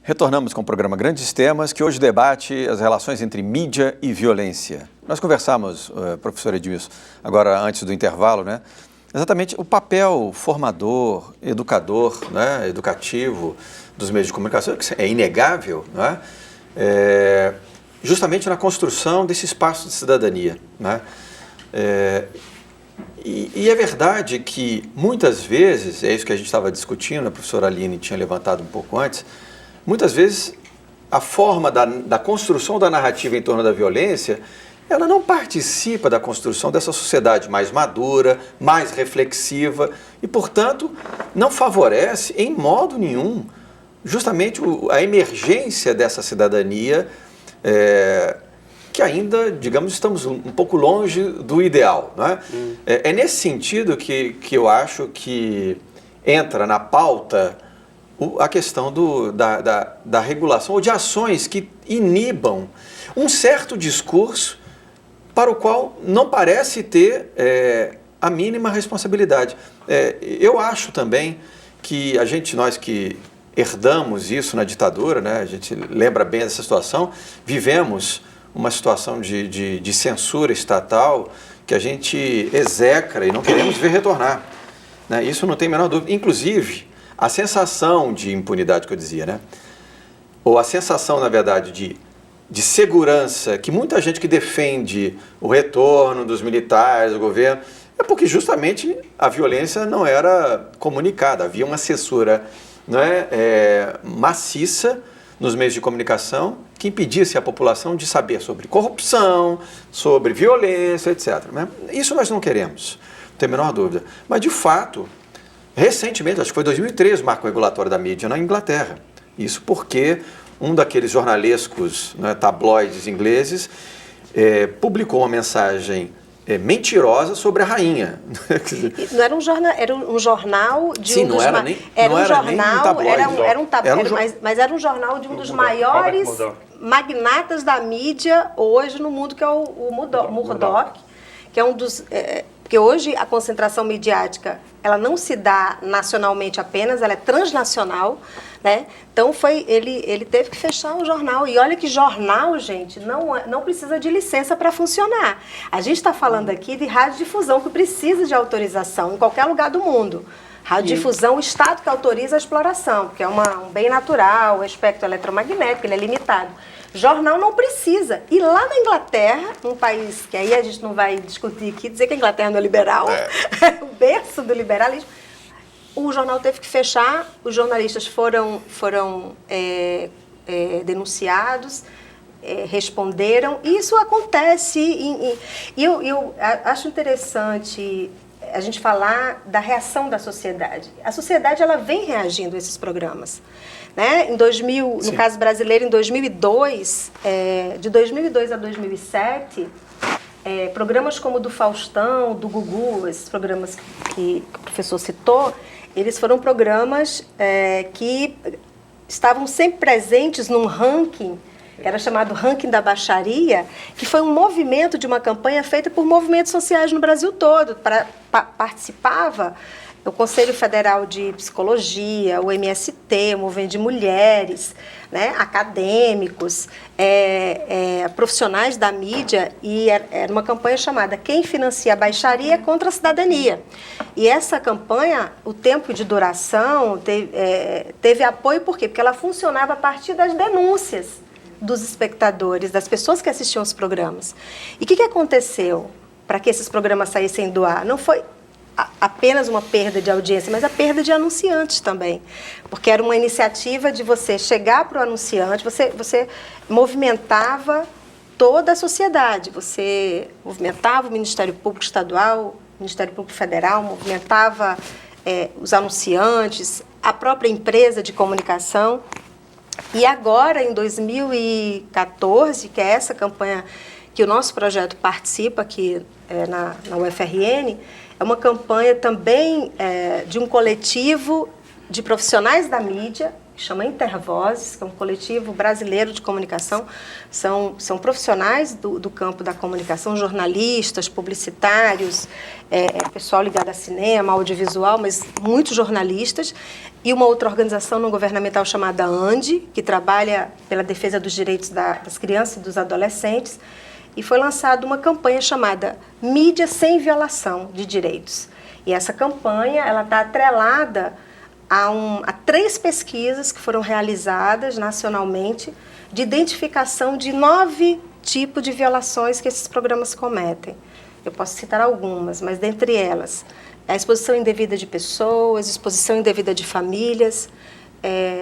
Retornamos com o programa Grandes Temas, que hoje debate as relações entre mídia e violência. Nós conversamos, professor Edmilson, agora antes do intervalo, né? Exatamente o papel formador, educador, né? Educativo dos meios de comunicação, que é inegável, né? Justamente na construção desse espaço de cidadania, né? E é verdade que muitas vezes, é isso que a gente estava discutindo, a professora Aline tinha levantado um pouco antes, muitas vezes a forma da construção da narrativa em torno da violência, ela não participa da construção dessa sociedade mais madura, mais reflexiva e, portanto, não favorece em modo nenhum justamente a emergência dessa cidadania que ainda, digamos, estamos um pouco longe do ideal, não é? É nesse sentido que eu acho que entra na pauta a questão da regulação ou de ações que inibam um certo discurso para o qual não parece ter a mínima responsabilidade. Eu acho também que nós que herdamos isso na ditadura, né, a gente lembra bem dessa situação, vivemos uma situação de censura estatal que a gente execra e não queremos ver retornar, né? Isso não tem a menor dúvida. Inclusive, a sensação de impunidade que eu dizia, né? Ou a sensação, na verdade, de segurança que muita gente que defende o retorno dos militares, do governo, é porque justamente a violência não era comunicada. Havia uma censura, né, maciça nos meios de comunicação que impedisse a população de saber sobre corrupção, sobre violência, etc. Né? Isso nós não queremos, não tem a menor dúvida. Mas, de fato, recentemente, acho que foi 2013, o marco regulatório da mídia na Inglaterra. Isso porque um daqueles jornalescos, né, tabloides ingleses publicou uma mensagem mentirosa sobre a rainha. Não era um jornal, era um jornal de Sim, um dos era um tabloide. Era um tabloide, mas era um jornal de um dos maiores magnatas da mídia hoje no mundo, que é o Murdoch, que é um dos... Porque hoje a concentração midiática, ela não se dá nacionalmente apenas, ela é transnacional, né? Então ele teve que fechar o jornal. E olha que jornal, gente, não precisa de licença para funcionar. A gente está falando aqui de radiodifusão, que precisa de autorização em qualquer lugar do mundo. Radiodifusão, o Estado que autoriza a exploração, porque é um bem natural, o espectro eletromagnético, ele é limitado. Jornal não precisa. E lá na Inglaterra, um país que aí a gente não vai discutir aqui, dizer que a Inglaterra não é liberal, o berço do liberalismo, o jornal teve que fechar, os jornalistas foram denunciados, responderam, e isso acontece. E eu acho interessante a gente falar da reação da sociedade. A sociedade, ela vem reagindo a esses programas. Né? No caso brasileiro, em 2002, de 2002 a 2007, programas como o do Faustão, do Gugu, esses programas que o professor citou, eles foram programas que estavam sempre presentes num ranking, que era chamado Ranking da Baixaria, que foi um movimento de uma campanha feita por movimentos sociais no Brasil todo. Participava o Conselho Federal de Psicologia, o MST, o Movimento de Mulheres, né, acadêmicos, profissionais da mídia, e era uma campanha chamada Quem Financia a Baixaria contra a Cidadania. E essa campanha, o tempo de duração, teve apoio, por quê? Porque ela funcionava a partir das denúncias dos espectadores, das pessoas que assistiam os programas. E o que aconteceu para que esses programas saíssem do ar? Não foi apenas uma perda de audiência, mas a perda de anunciantes também. Porque era uma iniciativa de você chegar para o anunciante, você movimentava toda a sociedade, você movimentava o Ministério Público Estadual, o Ministério Público Federal, movimentava os anunciantes, a própria empresa de comunicação. E agora, em 2014, que é essa campanha que o nosso projeto participa aqui na UFRN, é uma campanha também de um coletivo de profissionais da mídia, que chama Intervozes, que é um coletivo brasileiro de comunicação. São profissionais do campo da comunicação, jornalistas, publicitários, pessoal ligado a cinema, audiovisual, mas muitos jornalistas. E uma outra organização não governamental chamada ANDI, que trabalha pela defesa dos direitos das crianças e dos adolescentes. E foi lançada uma campanha chamada Mídia Sem Violação de Direitos. E essa campanha está atrelada a 3 pesquisas que foram realizadas nacionalmente de identificação de 9 tipos de violações que esses programas cometem. Eu posso citar algumas, mas dentre elas, a exposição indevida de pessoas, exposição indevida de famílias,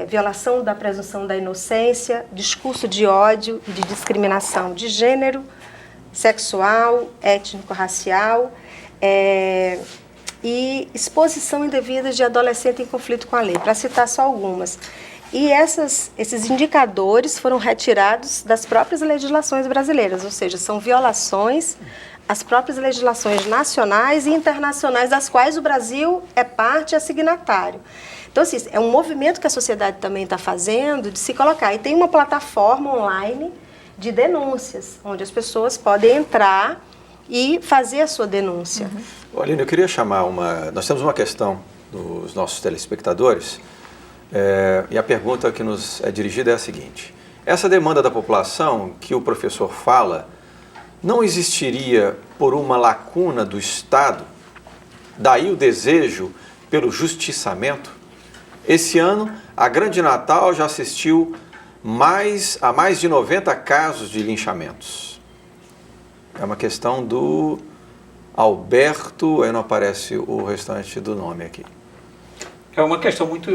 violação da presunção da inocência, discurso de ódio e de discriminação de gênero, sexual, étnico-racial, e exposição indevida de adolescente em conflito com a lei, para citar só algumas. E esses indicadores foram retirados das próprias legislações brasileiras, ou seja, são violações às próprias legislações nacionais e internacionais, das quais o Brasil é parte e é signatário. Então, assim, é um movimento que a sociedade também está fazendo de se colocar. E tem uma plataforma online de denúncias, onde as pessoas podem entrar e fazer a sua denúncia. Aline, eu queria chamar Nós temos uma questão dos nossos telespectadores, e a pergunta que nos é dirigida é a seguinte: essa demanda da população que o professor fala não existiria por uma lacuna do Estado? Daí o desejo pelo justiçamento? Esse ano, a Grande Natal já assistiu a mais de 90 casos de linchamentos. É uma questão do Alberto, aí não aparece o restante do nome aqui. É uma questão muito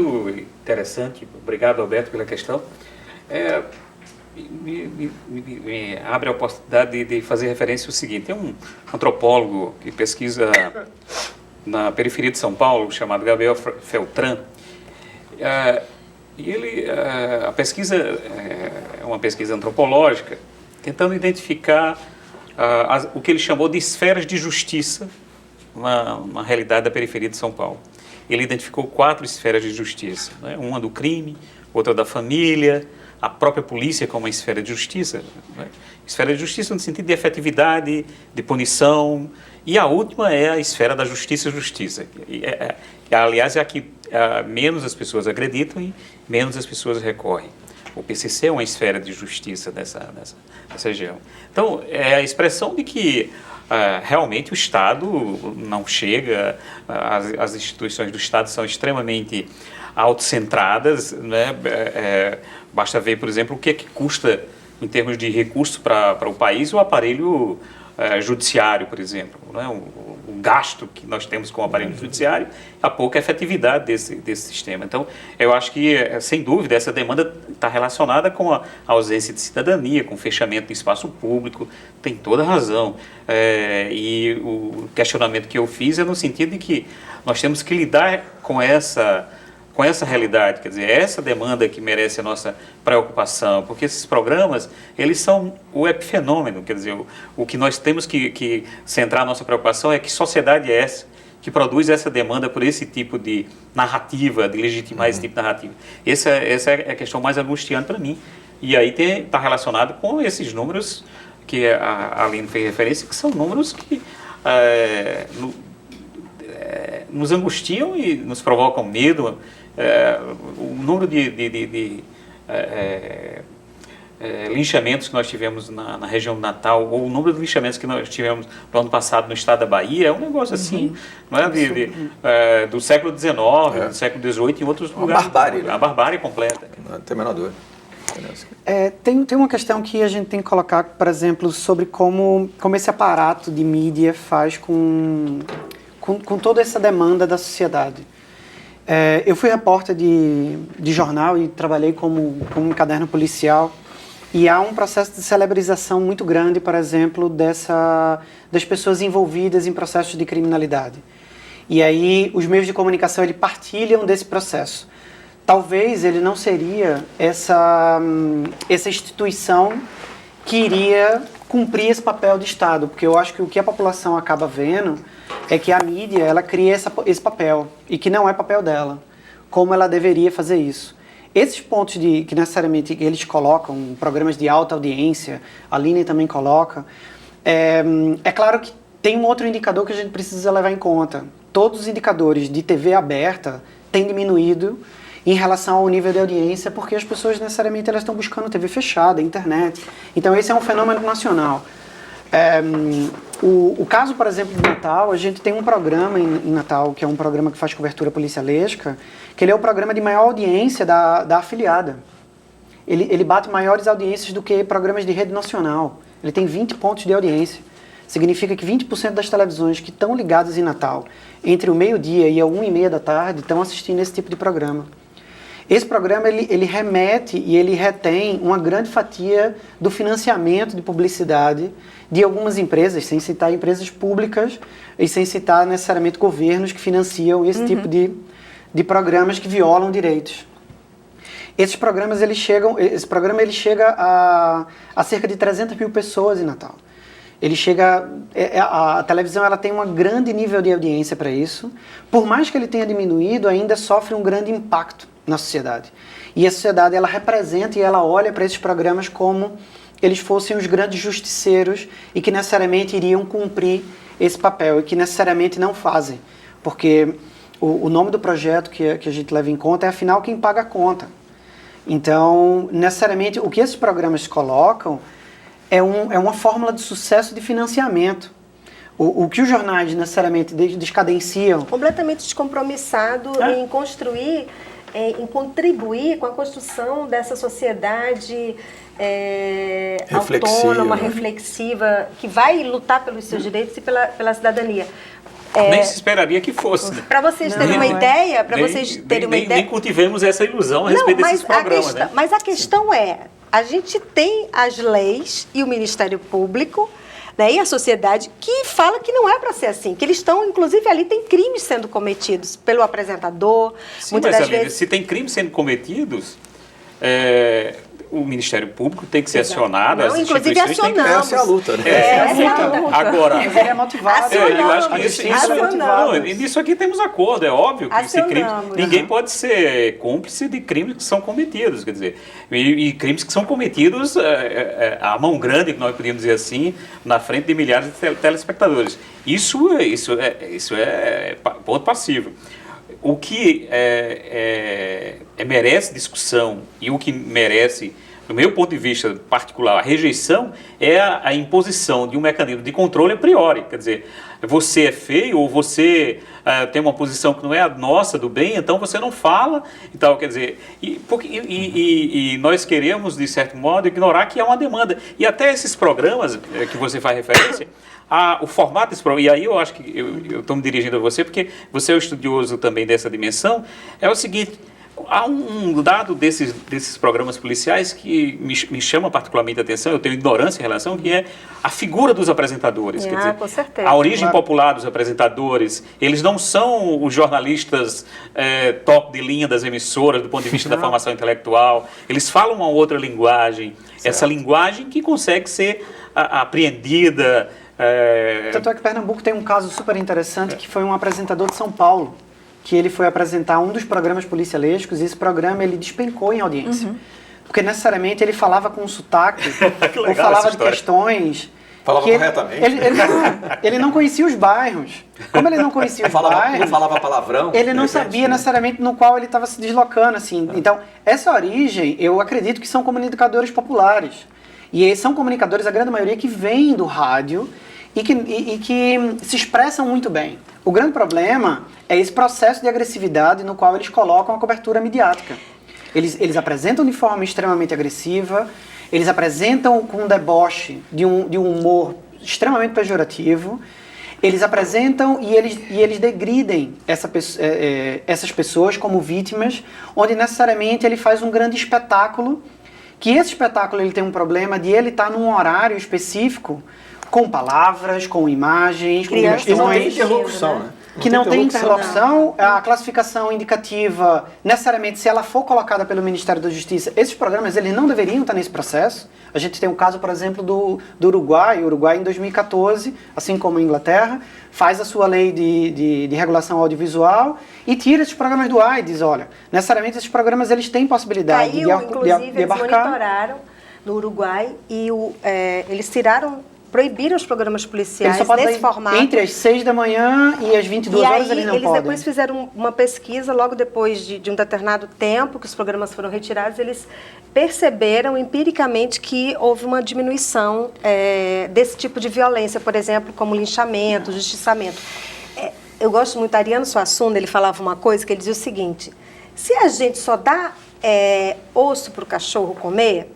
interessante. Obrigado, Alberto, pela questão. Me abre a oportunidade de fazer referência ao seguinte: tem um antropólogo que pesquisa na periferia de São Paulo, chamado Gabriel Feltran, e a pesquisa é uma pesquisa antropológica, tentando identificar o que ele chamou de esferas de justiça na realidade da periferia de São Paulo. Ele identificou 4 esferas de justiça, né? Uma do crime, outra da família, a própria polícia como uma esfera de justiça, né? Esfera de justiça no sentido de efetividade, de punição, e a última é a esfera da justiça. Aliás, é a que menos as pessoas acreditam e menos as pessoas recorrem. O PCC é uma esfera de justiça dessa região. Então, é a expressão de que realmente o Estado não chega, as instituições do Estado são extremamente autocentradas, né? Basta ver, por exemplo, o que é que custa em termos de recurso para o país o aparelho judiciário, por exemplo, né? O gasto que nós temos com o aparelho judiciário, a pouca efetividade desse sistema. Então, eu acho que, sem dúvida, essa demanda está relacionada com a ausência de cidadania, com o fechamento do espaço público, tem toda a razão. E o questionamento que eu fiz é no sentido de que nós temos que lidar com essa realidade, quer dizer, essa demanda que merece a nossa preocupação, porque esses programas, eles são o epifenômeno, quer dizer, o que nós temos que centrar a nossa preocupação é que sociedade é essa, que produz essa demanda por esse tipo de narrativa, de legitimar esse tipo de narrativa. Essa é a questão mais angustiante para mim, e aí está relacionado com esses números que a Aline fez referência, que são números que nos angustiam e nos provocam medo. O número de linchamentos que nós tivemos na região do Natal, ou o número de linchamentos que nós tivemos no ano passado no estado da Bahia, é um negócio assim, não é do século XIX, do século XVIII e outros lugares. Barbárie, né? A barbárie completa. Não tem a menor dúvida. Tem uma questão que a gente tem que colocar, por exemplo, sobre como esse aparato de mídia faz com toda essa demanda da sociedade. Eu fui repórter de jornal e trabalhei como um caderno policial, e há um processo de celebrização muito grande, por exemplo, das pessoas envolvidas em processos de criminalidade. E aí os meios de comunicação ele partilham desse processo. Talvez ele não seria essa instituição que iria cumprir esse papel de Estado, porque eu acho que o que a população acaba vendo é que a mídia ela cria esse papel, e que não é papel dela, como ela deveria fazer isso. esses pontos que necessariamente eles colocam, programas de alta audiência, a Aline também coloca, é claro que tem um outro indicador que a gente precisa levar em conta. Todos os indicadores de TV aberta têm diminuído em relação ao nível de audiência, porque as pessoas necessariamente elas estão buscando TV fechada, internet. Então esse é um fenômeno nacional. O caso, por exemplo, de Natal, a gente tem um programa em Natal, que é um programa que faz cobertura policialesca, que ele é o programa de maior audiência da afiliada. Ele bate maiores audiências do que programas de rede nacional. Ele tem 20 pontos de audiência. Significa que 20% das televisões que estão ligadas em Natal, entre o meio-dia e a 1h30 da tarde, estão assistindo esse tipo de programa. Esse programa ele remete e ele retém uma grande fatia do financiamento de publicidade de algumas empresas, sem citar empresas públicas e sem citar necessariamente governos que financiam esse tipo de programas que violam direitos. Esse programa ele chega a cerca de 300 mil pessoas em Natal. Ele chega, a televisão ela tem um grande nível de audiência para isso. Por mais que ele tenha diminuído, ainda sofre um grande impacto na sociedade. E a sociedade ela representa e ela olha para esses programas como eles fossem os grandes justiceiros e que necessariamente iriam cumprir esse papel e que necessariamente não fazem. Porque o nome do projeto que a gente leva em conta é, afinal, quem paga a conta. Então, necessariamente, o que esses programas colocam é uma fórmula de sucesso de financiamento. O que os jornais necessariamente descadenciam... Completamente descompromissado em construir, em contribuir com a construção dessa sociedade autônoma, reflexiva, que vai lutar pelos seus direitos e pela cidadania. Nem se esperaria que fosse. Para vocês terem uma ideia, nem cultivemos essa ilusão a respeito desses programas. Mas a questão a gente tem as leis e o Ministério Público, né, e a sociedade que fala que não é para ser assim, que eles estão, inclusive ali tem crimes sendo cometidos pelo apresentador. Sim, muitas das vezes, se tem crimes sendo cometidos, o Ministério Público tem que ser acionado, as inclusive instituições têm que... Essa é a luta, né? Essa é a luta. Agora, ele é motivado. Eu acho que nisso aqui temos acordo, é óbvio que esse crime, ninguém pode ser cúmplice de crimes que são cometidos, quer dizer, e crimes que são cometidos à mão grande, que nós podíamos dizer assim, na frente de milhares de telespectadores. Isso é ponto passivo. O que merece discussão e o que merece, do meu ponto de vista particular, a rejeição é a imposição de um mecanismo de controle a priori. Quer dizer, você é feio ou você tem uma posição que não é a nossa do bem, então você não fala e tal. Quer dizer, e nós queremos, de certo modo, ignorar que é uma demanda. E até esses programas que você faz referência... o formato desse programa, e aí eu acho que eu estou me dirigindo a você, porque você é o estudioso também dessa dimensão, é o seguinte, há um dado desses programas policiais que me chama particularmente a atenção, eu tenho ignorância em relação, que é a figura dos apresentadores. Quer dizer, com certeza. A origem popular dos apresentadores, eles não são os jornalistas top de linha das emissoras, do ponto de vista da formação intelectual, eles falam uma outra linguagem, essa linguagem que consegue ser apreendida. Tanto é que Pernambuco tem um caso super interessante, que foi um apresentador de São Paulo, que ele foi apresentar um dos programas policialescos, e esse programa ele despencou em audiência. Porque necessariamente ele falava com um sotaque, ou falava de questões... Falava corretamente. Ele não conhecia os bairros. Como ele não conhecia os bairros... Não falava palavrão. Ele não sabia necessariamente no qual ele estava se deslocando, assim. Então, essa origem, eu acredito que são comunicadores populares. E são comunicadores, a grande maioria, que vêm do rádio e que se expressam muito bem. O grande problema é esse processo de agressividade no qual eles colocam a cobertura midiática. Eles apresentam de forma extremamente agressiva, eles apresentam com um deboche de um humor extremamente pejorativo, eles apresentam e eles degridem essas pessoas como vítimas, onde necessariamente ele faz um grande espetáculo, que esse espetáculo ele tem um problema de ele estar num horário específico, com palavras, com imagens, com questões. Interlocução, né? que não tem interlocução, a classificação indicativa, necessariamente, se ela for colocada pelo Ministério da Justiça, esses programas eles não deveriam estar nesse processo. A gente tem um caso, por exemplo, do Uruguai. O Uruguai, em 2014, assim como a Inglaterra, faz a sua lei de regulação audiovisual e tira esses programas do ar e diz, olha, necessariamente esses programas eles têm possibilidade de abarcar. Eles monitoraram no Uruguai e eles proibiram os programas policiais nesse formato. Entre as 6 da manhã e as 22 horas eles não podem. Eles depois fizeram uma pesquisa, logo depois de um determinado tempo que os programas foram retirados, eles perceberam empiricamente que houve uma diminuição desse tipo de violência, por exemplo, como linchamento, justiçamento. Eu gosto muito, Ariano Suassuna, ele falava uma coisa que ele dizia o seguinte, se a gente só dá osso para o cachorro comer,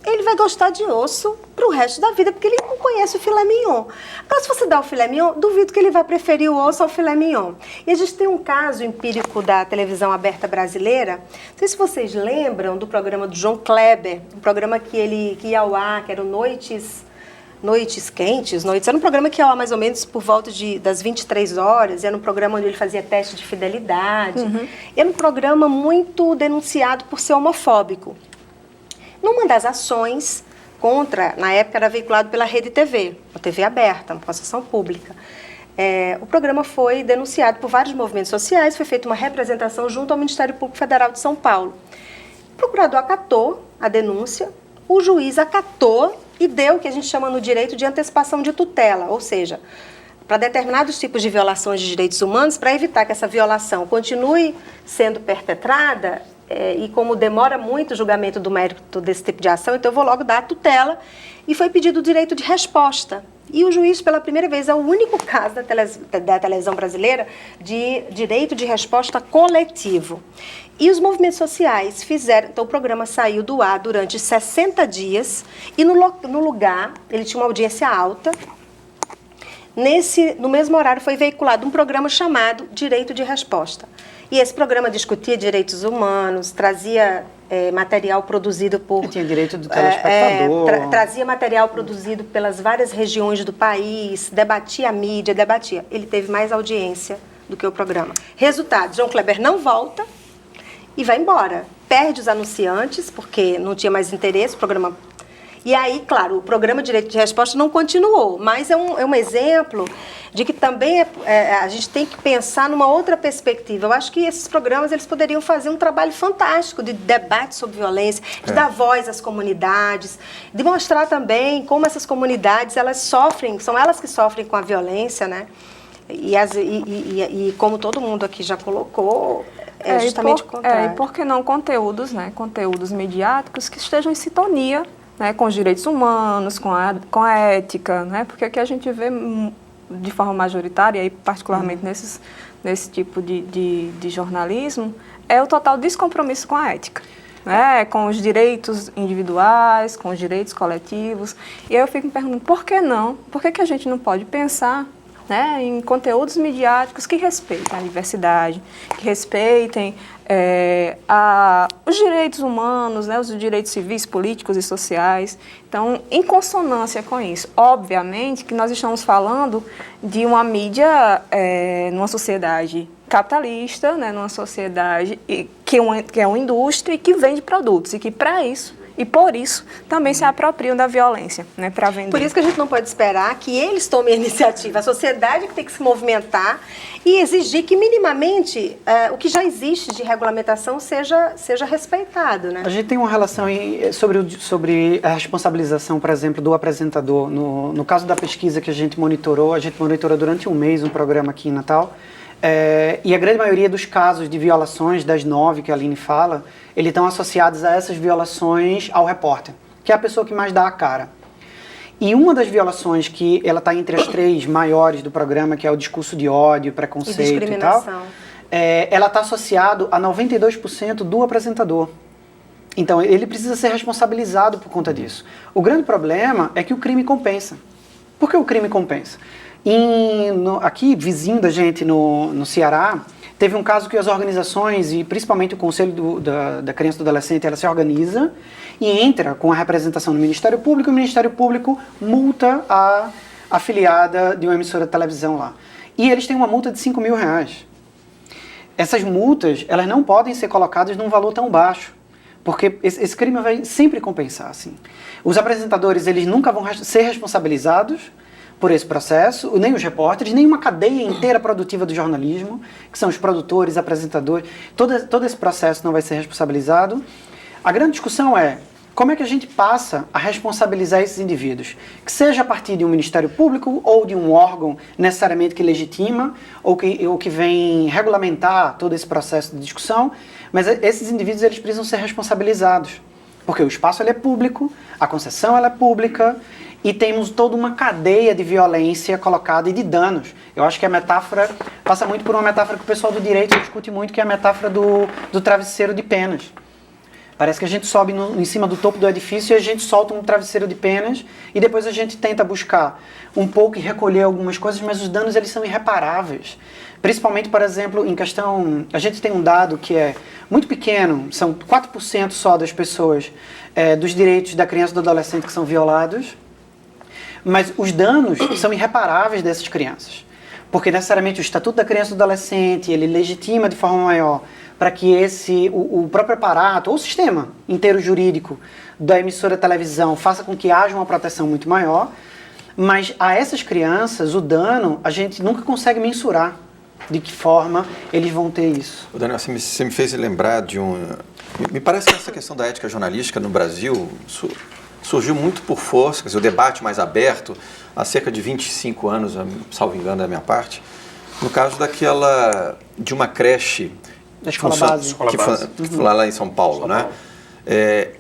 ele vai gostar de osso para o resto da vida, porque ele não conhece o filé mignon. Agora, se você dá o filé mignon, duvido que ele vai preferir o osso ao filé mignon. E a gente tem um caso empírico da televisão aberta brasileira, não sei se vocês lembram do programa do João Kleber, um programa que ia ao ar, que era o Noites Quentes, era um programa que ia ao ar mais ou menos por volta das 23 horas, era um programa onde ele fazia teste de fidelidade, era um programa muito denunciado por ser homofóbico. Numa das ações contra, na época era veiculado pela Rede TV, a TV aberta, uma concessão pública. O programa foi denunciado por vários movimentos sociais, foi feita uma representação junto ao Ministério Público Federal de São Paulo. O procurador acatou a denúncia, o juiz acatou e deu o que a gente chama no direito de antecipação de tutela, ou seja, para determinados tipos de violações de direitos humanos, para evitar que essa violação continue sendo perpetrada, e como demora muito o julgamento do mérito desse tipo de ação, então eu vou logo dar a tutela, e foi pedido o direito de resposta. E o juiz, pela primeira vez, é o único caso da televisão brasileira de direito de resposta coletivo. E os movimentos sociais fizeram, então o programa saiu do ar durante 60 dias, e no lugar, ele tinha uma audiência alta. No mesmo horário foi veiculado um programa chamado Direito de Resposta. E esse programa discutia direitos humanos, trazia material produzido por... Tinha direito do telespectador. Trazia material produzido pelas várias regiões do país, debatia a mídia, debatia. Ele teve mais audiência do que o programa. Resultado, João Kleber não volta e vai embora. Perde os anunciantes, porque não tinha mais interesse, o programa... E aí, claro, o programa Direito de Resposta não continuou, mas é um exemplo de que também a gente tem que pensar numa outra perspectiva. Eu acho que esses programas eles poderiam fazer um trabalho fantástico de debate sobre violência, de dar voz às comunidades, de mostrar também como essas comunidades elas sofrem, são elas que sofrem com a violência, né? E como todo mundo aqui já colocou, justamente o contrário. E por que não conteúdos, né? Conteúdos midiáticos que estejam em sintonia, né, com os direitos humanos, com a ética, né? Porque o que a gente vê de forma majoritária, e particularmente nesse tipo de jornalismo, é o total descompromisso com a ética, né? Com os direitos individuais, com os direitos coletivos. E aí eu fico me perguntando, por que não? Por que a gente não pode pensar, né, em conteúdos midiáticos que respeitem a diversidade, que respeitem os direitos humanos, né, os direitos civis, políticos e sociais. Então, em consonância com isso, obviamente que nós estamos falando de uma mídia numa sociedade capitalista, né, numa sociedade que é uma indústria e que vende produtos e que para isso e por isso também se apropriam da violência, né, para vender. Por isso que a gente não pode esperar que eles tomem a iniciativa. A sociedade que tem que se movimentar e exigir que minimamente o que já existe de regulamentação seja respeitado, né? A gente tem uma relação aí sobre a responsabilização, por exemplo, do apresentador. No caso da pesquisa que a gente monitorou durante um mês um programa aqui em Natal. E a grande maioria dos casos de violações, das 9 que a Aline fala, eles estão associados a essas violações ao repórter, que é a pessoa que mais dá a cara. E uma das violações que ela está entre as 3 maiores do programa, que é o discurso de ódio, preconceito e tal, ela está associado a 92% do apresentador. Então, ele precisa ser responsabilizado por conta disso. O grande problema é que o crime compensa. Por que o crime compensa? Aqui, vizinho da gente no Ceará, teve um caso que as organizações, e principalmente o Conselho da Criança e do Adolescente, ela se organiza e entra com a representação do Ministério Público, e o Ministério Público multa a afiliada de uma emissora de televisão lá. e eles têm uma multa de R$5.000. Essas multas, elas não podem ser colocadas num valor tão baixo, porque esse crime vai sempre compensar, assim. Os apresentadores, eles nunca vão ser responsabilizados por esse processo, nem os repórteres, nem uma cadeia inteira produtiva do jornalismo, que são os produtores, apresentadores, todo esse processo não vai ser responsabilizado. A grande discussão é como é que a gente passa a responsabilizar esses indivíduos, que seja a partir de um Ministério Público ou de um órgão necessariamente que legitima ou que vem regulamentar todo esse processo de discussão, mas esses indivíduos eles precisam ser responsabilizados, porque o espaço ele é público, a concessão ela é pública, e temos toda uma cadeia de violência colocada e de danos. Eu acho que a metáfora passa muito por uma metáfora que o pessoal do direito discute muito, que é a metáfora do travesseiro de penas. Parece que a gente sobe em cima do topo do edifício e a gente solta um travesseiro de penas e depois a gente tenta buscar um pouco e recolher algumas coisas, mas os danos eles são irreparáveis. Principalmente, por exemplo, em questão... A gente tem um dado que é muito pequeno, são 4% só das pessoas, dos direitos da criança e do adolescente que são violados, mas os danos são irreparáveis dessas crianças. Porque necessariamente o Estatuto da Criança e do Adolescente, ele legitima de forma maior para que o próprio aparato, ou o sistema inteiro jurídico da emissora de televisão faça com que haja uma proteção muito maior, mas a essas crianças, o dano, a gente nunca consegue mensurar de que forma eles vão ter isso. Daniel, você me fez lembrar de Me parece que essa questão da ética jornalística no Brasil surgiu muito por força, quer dizer, o debate mais aberto, há cerca de 25 anos, salvo engano da minha parte, no caso de uma creche da escola base. Que foi lá em São Paulo, né?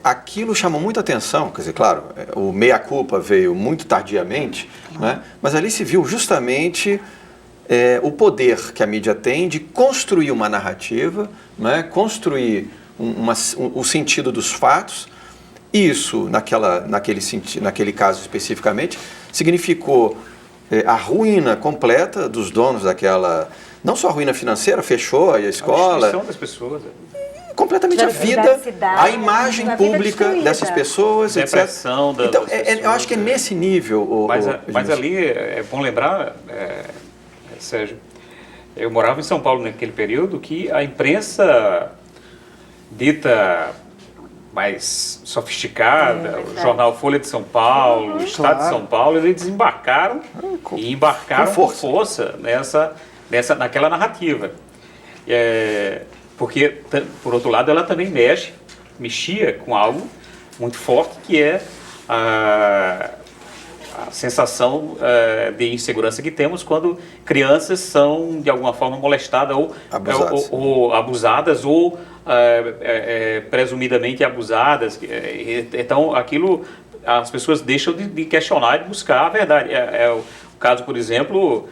Aquilo chamou muita atenção, quer dizer, claro, o meia-culpa veio muito tardiamente, né? Mas ali se viu justamente o poder que a mídia tem de construir uma narrativa, né? Construir o sentido dos fatos. Isso, naquele caso especificamente, significou a ruína completa dos donos daquela... Não só a ruína financeira, fechou a escola... A destruição das pessoas. Completamente a vida, a imagem pública dessas pessoas, depressão etc. Então, eu acho que é nesse nível... Mas ali é bom lembrar, Sérgio, eu morava em São Paulo naquele período que a imprensa dita mais sofisticada, o jornal Folha de São Paulo, o Estado de São Paulo, eles desembarcaram e embarcaram com força naquela narrativa. Porque, por outro lado, ela também mexia com algo muito forte, que é a sensação de insegurança que temos quando crianças são, de alguma forma, molestadas ou abusadas ou presumidamente abusadas. Então, aquilo, as pessoas deixam de questionar e de buscar a verdade. O caso, por exemplo,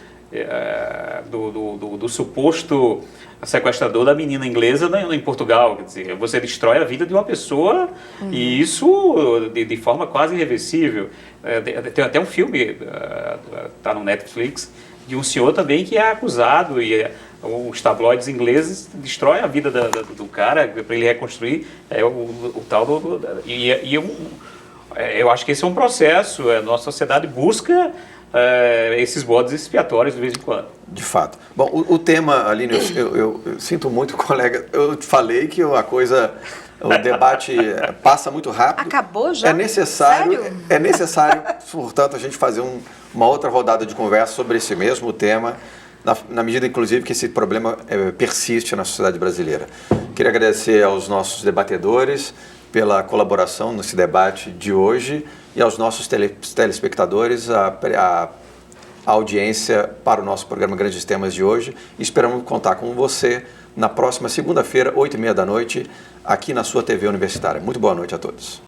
do suposto sequestrador da menina inglesa em Portugal. Quer dizer, você destrói a vida de uma pessoa e isso de forma quase irreversível. Tem até um filme, está no Netflix, de um senhor também que é acusado e os tabloides ingleses destroem a vida do cara para ele reconstruir o tal do... Eu acho que esse é um processo, a nossa sociedade busca esses bodes expiatórios de vez em quando. De fato. Bom, o tema, Aline, eu sinto muito, colega, eu falei que o debate passa muito rápido. Acabou já? É necessário, portanto, a gente fazer uma outra rodada de conversa sobre esse mesmo tema, na medida, inclusive, que esse problema persiste na sociedade brasileira. Queria agradecer aos nossos debatedores pela colaboração nesse debate de hoje e aos nossos telespectadores, a audiência para o nosso programa Grandes Temas de hoje. Esperamos contar com você na próxima segunda-feira, 20h30 da noite, aqui na sua TV Universitária. Muito boa noite a todos.